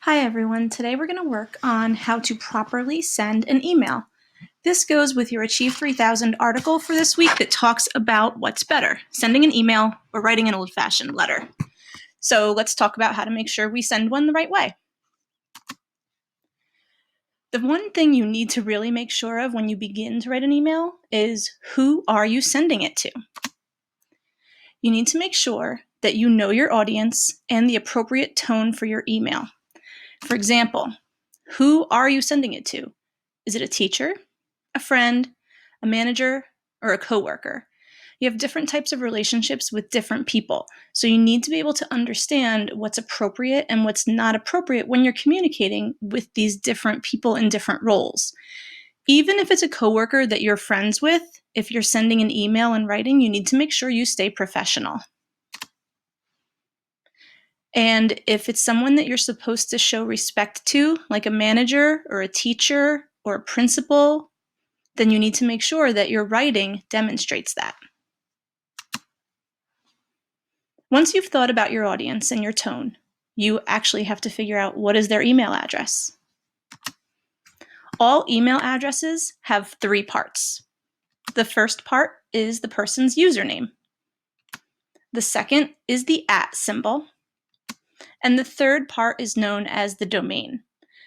Hi everyone, today we're going to work on how to properly send an email. This goes with your Achieve 3000 article for this week that talks about what's better, sending an email or writing an old-fashioned letter. So let's talk about how to make sure we send one the right way. The one thing you need to really make sure of when you begin to write an email is who are you sending it to? You need to make sure that you know your audience and the appropriate tone for your email. For example, who are you sending it to? Is it a teacher, a friend, a manager, or a coworker? You have different types of relationships with different people, so you need to be able to understand what's appropriate and what's not appropriate when you're communicating with these different people in different roles. Even if it's a coworker that you're friends with, if you're sending an email and writing, you need to make sure you stay professional. And if it's someone that you're supposed to show respect to, like a manager or a teacher or a principal, then you need to make sure that your writing demonstrates that. Once you've thought about your audience and your tone, you actually have to figure out what is their email address. All email addresses have three parts. The first part is the person's username. The second is the @ symbol. And the third part is known as the domain.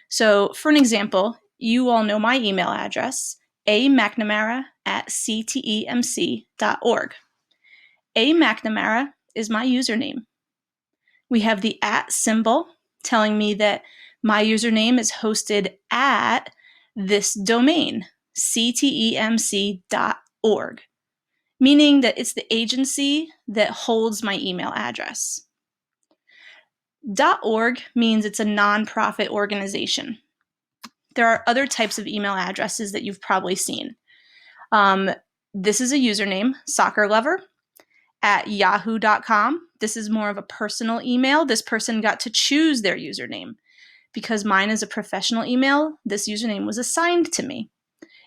So for an example, you all know my email address, amcnamara@ctemc.org. amcnamara is my username. We have the @ symbol telling me that my username is hosted at this domain, ctemc.org, meaning that it's the agency that holds my email address. .org means it's a nonprofit organization. There are other types of email addresses that you've probably seen. This is a username, soccerlover, @yahoo.com. This is more of a personal email. This person got to choose their username. Because mine is a professional email, this username was assigned to me.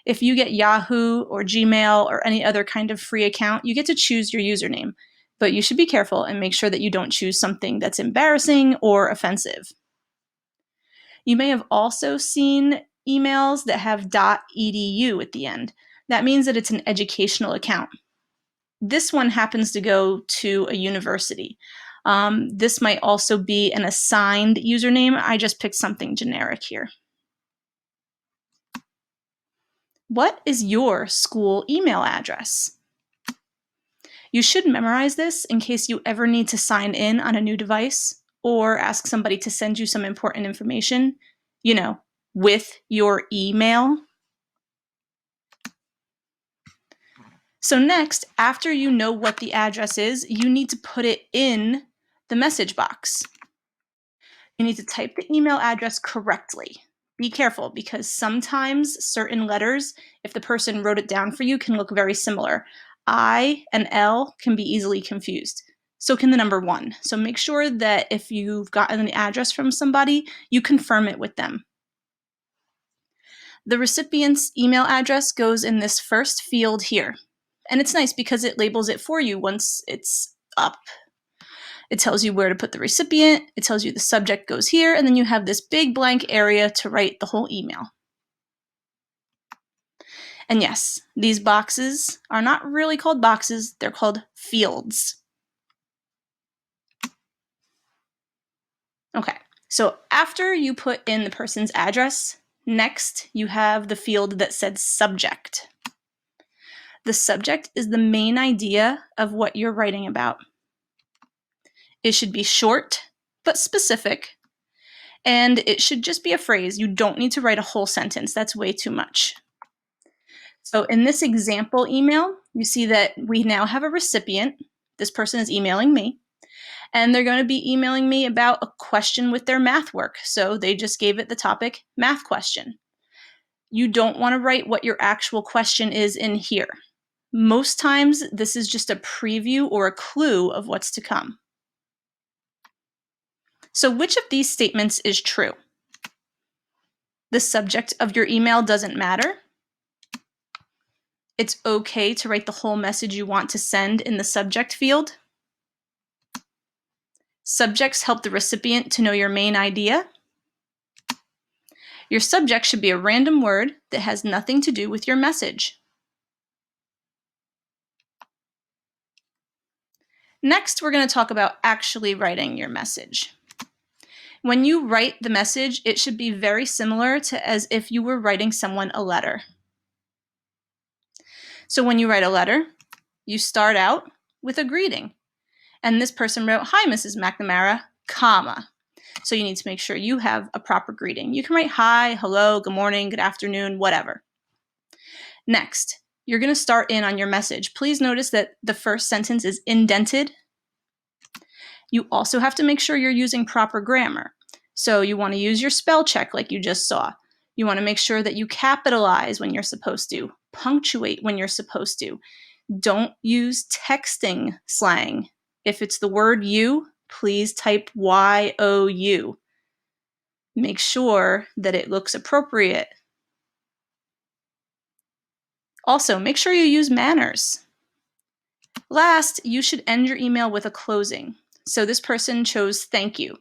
If you get Yahoo or Gmail or any other kind of free account, you get to choose your username. But you should be careful and make sure that you don't choose something that's embarrassing or offensive. You may have also seen emails that have .edu at the end. That means that it's an educational account. This one happens to go to a university. This might also be an assigned username. I just picked something generic here. What is your school email address? You should memorize this in case you ever need to sign in on a new device or ask somebody to send you some important information, with your email. So next, after you know what the address is, you need to put it in the message box. You need to type the email address correctly. Be careful because sometimes certain letters, if the person wrote it down for you, can look very similar. I and L can be easily confused. So can the number 1. So make sure that if you've gotten the address from somebody, you confirm it with them. The recipient's email address goes in this first field here. And it's nice because it labels it for you once it's up. It tells you where to put the recipient, it tells you the subject goes here, and then you have this big blank area to write the whole email. And yes, these boxes are not really called boxes, they're called fields. Okay, so after you put in the person's address, next you have the field that said subject. The subject is the main idea of what you're writing about. It should be short, but specific, and it should just be a phrase. You don't need to write a whole sentence. That's way too much. So in this example email, you see that we now have a recipient. This person is emailing me, and they're going to be emailing me about a question with their math work. So they just gave it the topic, math question. You don't want to write what your actual question is in here. Most times, this is just a preview or a clue of what's to come. So which of these statements is true? The subject of your email doesn't matter. It's okay to write the whole message you want to send in the subject field. Subjects help the recipient to know your main idea. Your subject should be a random word that has nothing to do with your message. Next, we're going to talk about actually writing your message. When you write the message, it should be very similar to as if you were writing someone a letter. So when you write a letter, you start out with a greeting. And this person wrote, "Hi, Mrs. McNamara, comma." So you need to make sure you have a proper greeting. You can write hi, hello, good morning, good afternoon, whatever. Next, you're going to start in on your message. Please notice that the first sentence is indented. You also have to make sure you're using proper grammar. So you want to use your spell check like you just saw. You want to make sure that you capitalize when you're supposed to, punctuate when you're supposed to. Don't use texting slang. If it's the word you, please type Y-O-U. Make sure that it looks appropriate. Also, make sure you use manners. Last, you should end your email with a closing. So this person chose thank you.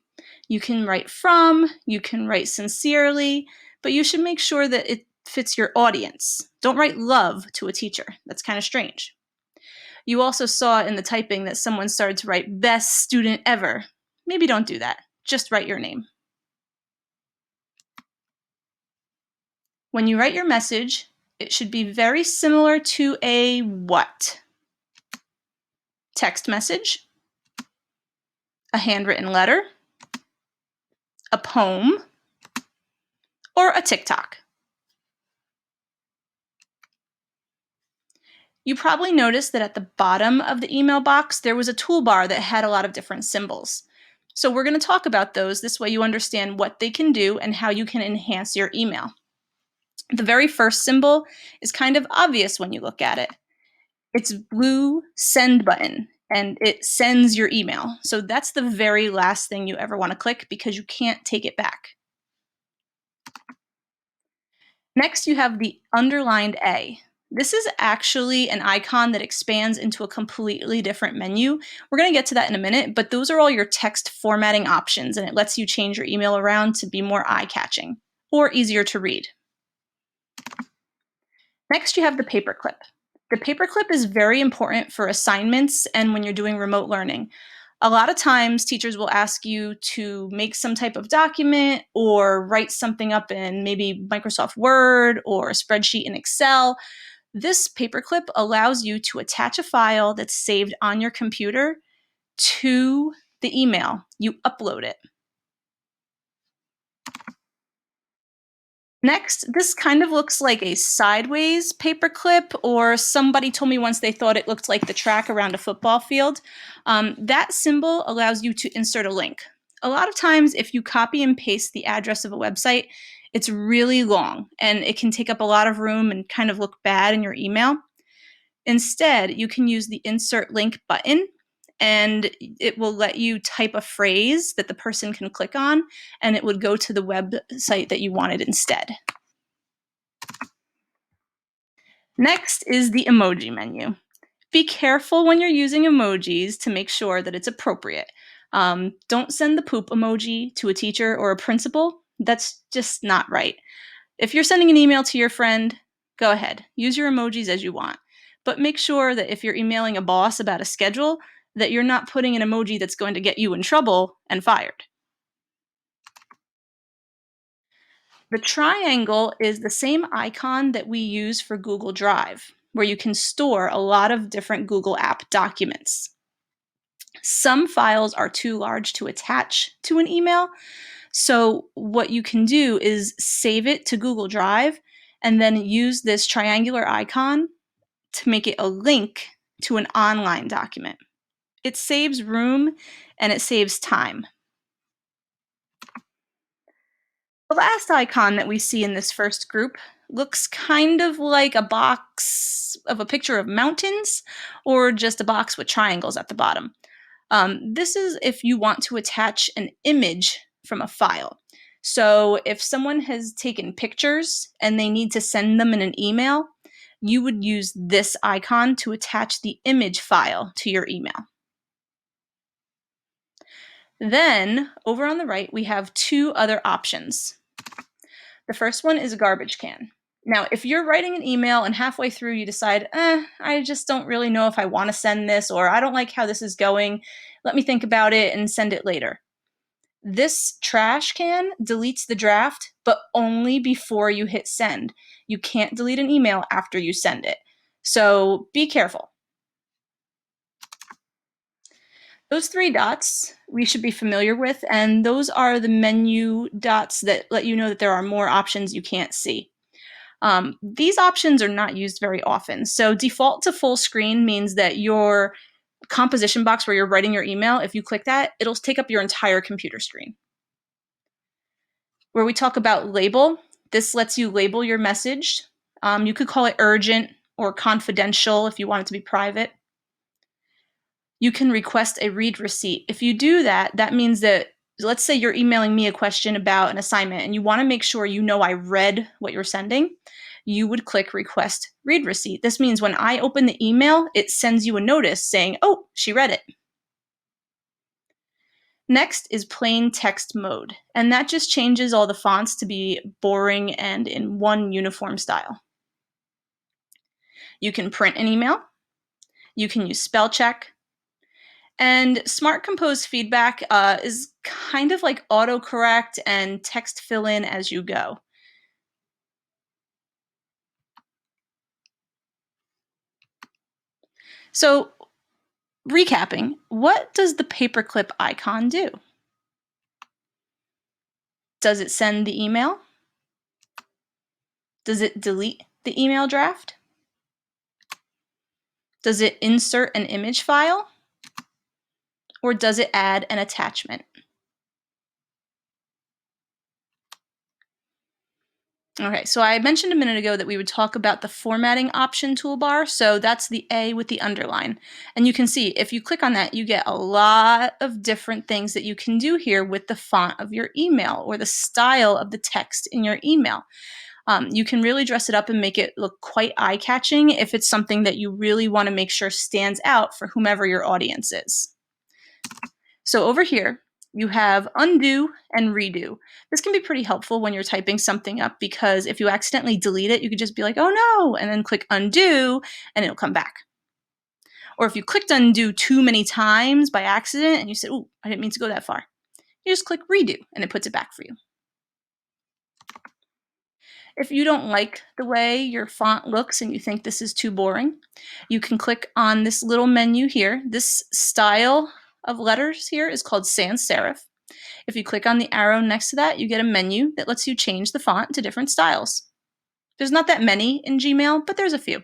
You can write from, you can write sincerely, but you should make sure that it fits your audience. Don't write love to a teacher. That's kind of strange. You also saw in the typing that someone started to write best student ever. Maybe don't do that. Just write your name. When you write your message, it should be very similar to a what? Text message, a handwritten letter, a poem, or a TikTok. You probably noticed that at the bottom of the email box, there was a toolbar that had a lot of different symbols. So we're going to talk about those. This way you understand what they can do and how you can enhance your email. The very first symbol is kind of obvious when you look at it. It's blue send button, and it sends your email. So that's the very last thing you ever want to click because you can't take it back. Next, you have the underlined A. This is actually an icon that expands into a completely different menu. We're going to get to that in a minute, but those are all your text formatting options, and it lets you change your email around to be more eye-catching or easier to read. Next, you have the paperclip. The paperclip is very important for assignments and when you're doing remote learning. A lot of times, teachers will ask you to make some type of document or write something up in maybe Microsoft Word or a spreadsheet in Excel. This paperclip allows you to attach a file that's saved on your computer to the email. You upload it. Next, this kind of looks like a sideways paperclip, or somebody told me once they thought it looked like the track around a football field. That symbol allows you to insert a link. A lot of times, if you copy and paste the address of a website, it's really long and it can take up a lot of room and kind of look bad in your email. Instead, you can use the insert link button and it will let you type a phrase that the person can click on and it would go to the website that you wanted instead. Next is the emoji menu. Be careful when you're using emojis to make sure that it's appropriate. Don't send the poop emoji to a teacher or a principal. That's just not right. If you're sending an email to your friend, go ahead. Use your emojis as you want. But make sure that if you're emailing a boss about a schedule, that you're not putting an emoji that's going to get you in trouble and fired. The triangle is the same icon that we use for Google Drive, where you can store a lot of different Google app documents. Some files are too large to attach to an email, so what you can do is save it to Google Drive and then use this triangular icon to make it a link to an online document. It saves room and it saves time. The last icon that we see in this first group looks kind of like a box of a picture of mountains or just a box with triangles at the bottom. This is if you want to attach an image from a file. So if someone has taken pictures and they need to send them in an email, you would use this icon to attach the image file to your email. Then over on the right, we have two other options. The first one is a garbage can. Now, if you're writing an email and halfway through you decide, I just don't really know if I want to send this, or I don't like how this is going, let me think about it and send it later. This trash can deletes the draft, but only before you hit send. You can't delete an email after you send it. So be careful. Those three dots we should be familiar with, and those are the menu dots that let you know that there are more options you can't see. These options are not used very often. So default to full screen means that your composition box where you're writing your email, if you click that, it'll take up your entire computer screen. Where we talk about label, this lets you label your message. You could call it urgent or confidential if you want it to be private. You can request a read receipt. If you do that, that means that, let's say you're emailing me a question about an assignment and you want to make sure you know I read what you're sending, you would click request read receipt. This means when I open the email, it sends you a notice saying, oh, she read it. Next is plain text mode, and that just changes all the fonts to be boring and in one uniform style. You can print an email, you can use spell check, and Smart Compose feedback is kind of like autocorrect and text fill in as you go. So, recapping, what does the paperclip icon do? Does it send the email? Does it delete the email draft? Does it insert an image file? Or does it add an attachment? Okay, so I mentioned a minute ago that we would talk about the formatting option toolbar. So that's the A with the underline. And you can see if you click on that, you get a lot of different things that you can do here with the font of your email or the style of the text in your email. You can really dress it up and make it look quite eye-catching if it's something that you really want to make sure stands out for whomever your audience is. So over here, you have undo and redo. This can be pretty helpful when you're typing something up because if you accidentally delete it, you could just be like, oh no, and then click undo and it'll come back. Or if you clicked undo too many times by accident and you said, oh, I didn't mean to go that far, you just click redo and it puts it back for you. If you don't like the way your font looks and you think this is too boring, you can click on this little menu here. This style of letters here is called sans serif. If you click on the arrow next to that, you get a menu that lets you change the font to different styles. There's not that many in Gmail, but there's a few.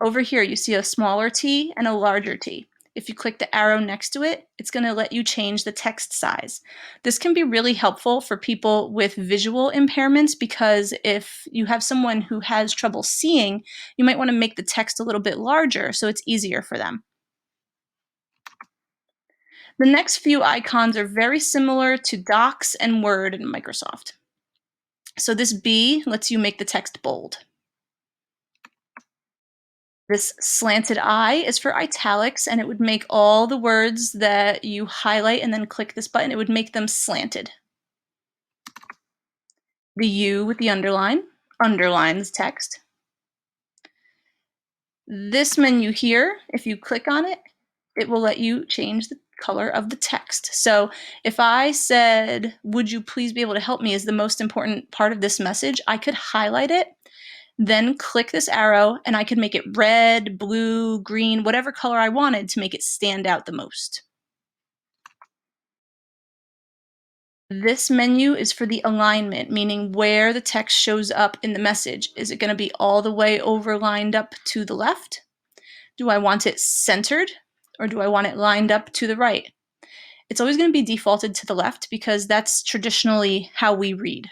Over here, you see a smaller T and a larger T. If you click the arrow next to it, it's going to let you change the text size. This can be really helpful for people with visual impairments because if you have someone who has trouble seeing, you might want to make the text a little bit larger so it's easier for them. The next few icons are very similar to Docs and Word in Microsoft. So this B lets you make the text bold. This slanted I is for italics, and it would make all the words that you highlight and then click this button, it would make them slanted. The U with the underline underlines text. This menu here, if you click on it, it will let you change the color of the text. So if I said, would you please be able to help me is the most important part of this message, I could highlight it, then click this arrow, and I could make it red, blue, green, whatever color I wanted to make it stand out the most. This menu is for the alignment, meaning where the text shows up in the message. Is it going to be all the way over lined up to the left? Do I want it centered, or do I want it lined up to the right? It's always going to be defaulted to the left because that's traditionally how we read.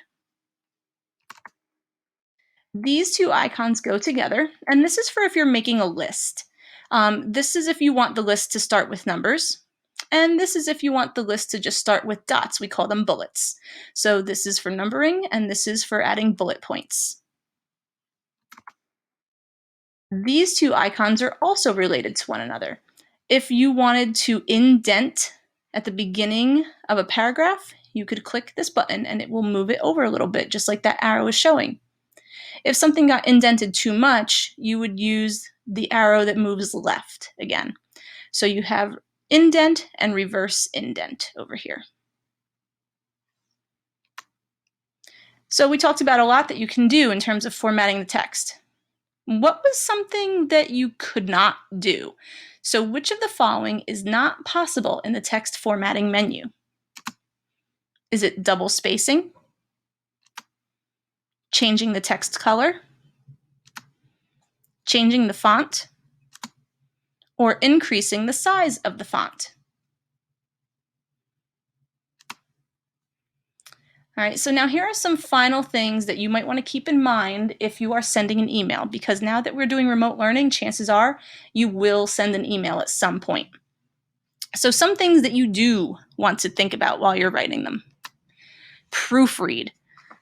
These two icons go together, and this is for if you're making a list. This is if you want the list to start with numbers, and this is if you want the list to just start with dots. We call them bullets. So this is for numbering, and this is for adding bullet points. These two icons are also related to one another. If you wanted to indent At the beginning of a paragraph, you could click this button and it will move it over a little bit, just like that arrow is showing. If something got indented too much, you would use the arrow that moves left again. So you have indent and reverse indent over here. So we talked about a lot that you can do in terms of formatting the text. What was something that you could not do? So which of the following is not possible in the text formatting menu? Is it double spacing? Changing the text color? Changing the font? Or increasing the size of the font? All right, so now here are some final things that you might want to keep in mind if you are sending an email, because now that we're doing remote learning, chances are you will send an email at some point. So some things that you do want to think about while you're writing them. Proofread.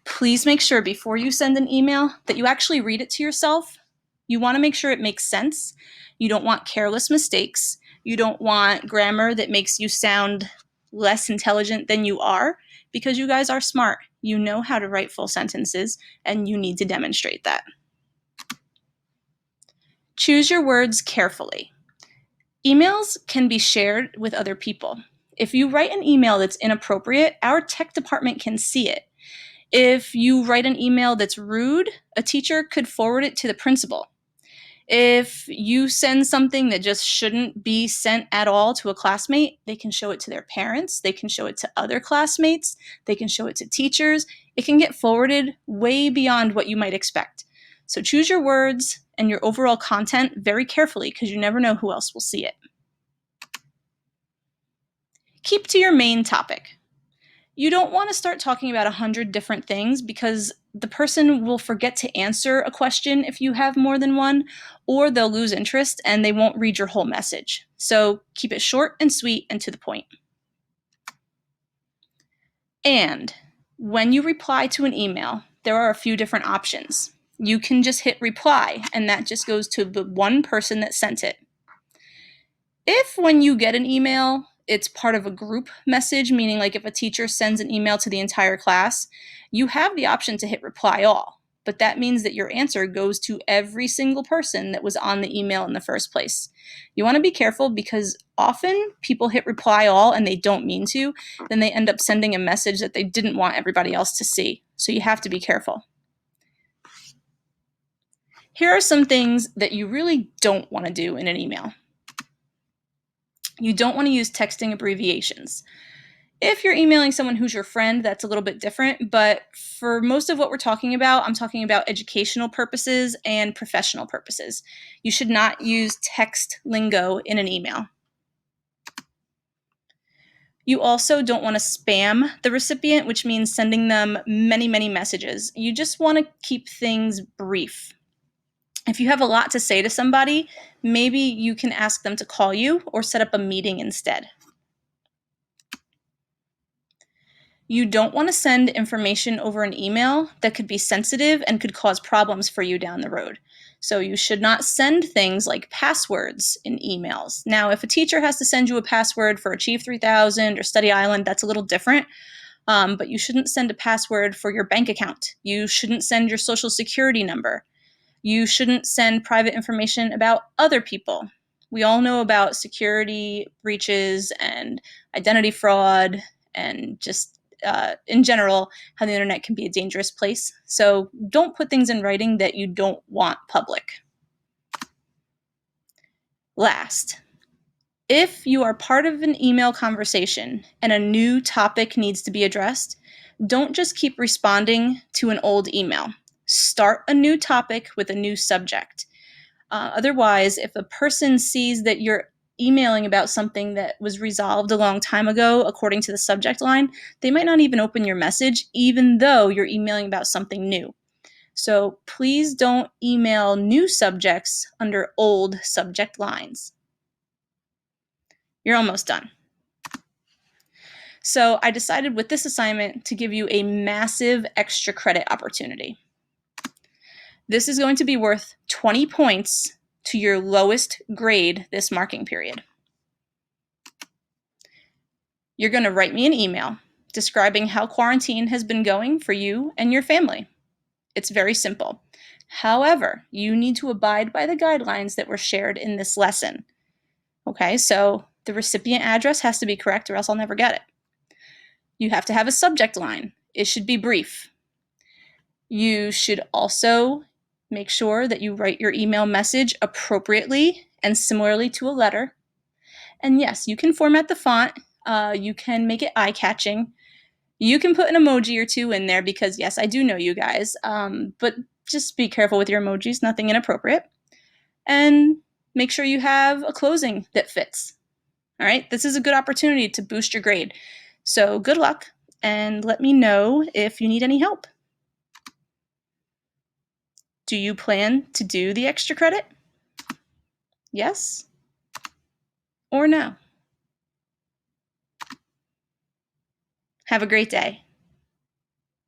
Please make sure before you send an email that you actually read it to yourself. You want to make sure it makes sense. You don't want careless mistakes. You don't want grammar that makes you sound less intelligent than you are, because you guys are smart. You know how to write full sentences, and you need to demonstrate that. Choose your words carefully. Emails can be shared with other people. If you write an email that's inappropriate, our tech department can see it. If you write an email that's rude, a teacher could forward it to the principal. If you send something that just shouldn't be sent at all to a classmate, they can show it to their parents, they can show it to other classmates, they can show it to teachers. It can get forwarded way beyond what you might expect. So choose your words and your overall content very carefully, because you never know who else will see it. Keep to your main topic. You don't want to start talking about 100 different things, because the person will forget to answer a question if you have more than one, or they'll lose interest and they won't read your whole message. So keep it short and sweet and to the point. And when you reply to an email, there are a few different options. You can just hit reply, and that just goes to the one person that sent it. If when you get an email, it's part of a group message, meaning like if a teacher sends an email to the entire class, you have the option to hit reply all, but that means that your answer goes to every single person that was on the email in the first place. You want to be careful, because often people hit reply all and they don't mean to, then they end up sending a message that they didn't want everybody else to see. So you have to be careful. Here are some things that you really don't want to do in an email. You don't want to use texting abbreviations. If you're emailing someone who's your friend, that's a little bit different, but for most of what we're talking about, I'm talking about educational purposes and professional purposes. You should not use text lingo in an email. You also don't want to spam the recipient, which means sending them many, many messages. You just want to keep things brief. If you have a lot to say to somebody, maybe you can ask them to call you or set up a meeting instead. You don't want to send information over an email that could be sensitive and could cause problems for you down the road. So you should not send things like passwords in emails. Now, if a teacher has to send you a password for Achieve 3000 or Study Island, that's a little different. But you shouldn't send a password for your bank account. You shouldn't send your social security number. You shouldn't send private information about other people. We all know about security breaches and identity fraud and just in general, how the internet can be a dangerous place. So don't put things in writing that you don't want public. Last, if you are part of an email conversation and a new topic needs to be addressed, don't just keep responding to an old email. Start a new topic with a new subject. Otherwise, if a person sees that you're emailing about something that was resolved a long time ago according to the subject line, they might not even open your message, even though you're emailing about something new. So please don't email new subjects under old subject lines. You're almost done. So I decided with this assignment to give you a massive extra credit opportunity. This is going to be worth 20 points to your lowest grade this marking period. You're going to write me an email describing how quarantine has been going for you and your family. It's very simple. However, you need to abide by the guidelines that were shared in this lesson. Okay, so the recipient address has to be correct or else I'll never get it. You have to have a subject line. It should be brief. You should also make sure that you write your email message appropriately and similarly to a letter. And yes, you can format the font. You can make it eye-catching. You can put an emoji or two in there because, yes, I do know you guys. But just be careful with your emojis, nothing inappropriate. And make sure you have a closing that fits. All right, this is a good opportunity to boost your grade. So good luck, and let me know if you need any help. Do you plan to do the extra credit? Yes or no? Have a great day.